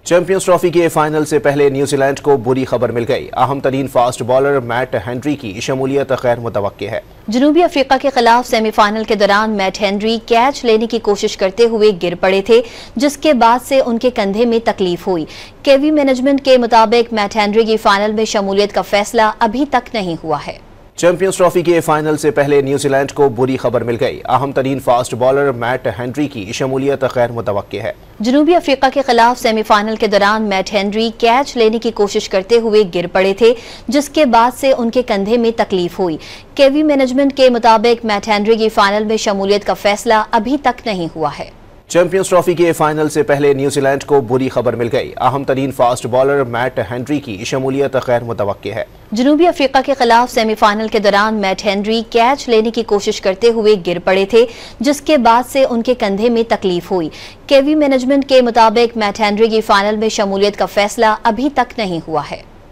Champions trophy के final से पहले न्यूजीलैंड को बुरी खबर मिल गई। अहम तरीन फास्ट बॉलर मैट हेनरी की शमूलियत गैर मुतवक्के है। जनूबी अफ्रीका के खिलाफ सेमीफाइनल के दौरान मैट हेनरी कैच लेने की कोशिश करते हुए गिर पड़े थे, जिसके बाद से उनके कंधे में तकलीफ हुई। केवी मैनेजमेंट के मुताबिक मैट हेनरी की फाइनल में शमूलियत का फैसला अभी तक नहीं हुआ है। चैंपियंस ट्रॉफी के फाइनल से पहले न्यूजीलैंड को बुरी खबर मिल गई। अहम तरीन फास्ट बॉलर मैट हेनरी की शमूलियत गैर मुतवक्के है। जनूबी अफ्रीका के खिलाफ सेमीफाइनल के दौरान मैट हेनरी कैच लेने की कोशिश करते हुए गिर पड़े थे, जिसके बाद से उनके कंधे में तकलीफ हुई। केवी मैनेजमेंट के मुताबिक मैट हेनरी की फाइनल में शमूलियत का फैसला अभी तक नहीं हुआ है। चैंपियंस ट्रॉफी के फाइनल से पहले न्यूजीलैंड को बुरी खबर मिल गई। अहम तरीन फास्ट बॉलर मैट हेनरी की शमूलियत गैर मुतवक्के है। जनूबी अफ्रीका के खिलाफ सेमीफाइनल के दौरान मैट हेनरी कैच लेने की कोशिश करते हुए गिर पड़े थे, जिसके बाद से उनके कंधे में तकलीफ हुई। केवी मैनेजमेंट के मुताबिक मैट हेनरी की फाइनल में शमूलियत का फैसला अभी तक नहीं हुआ है।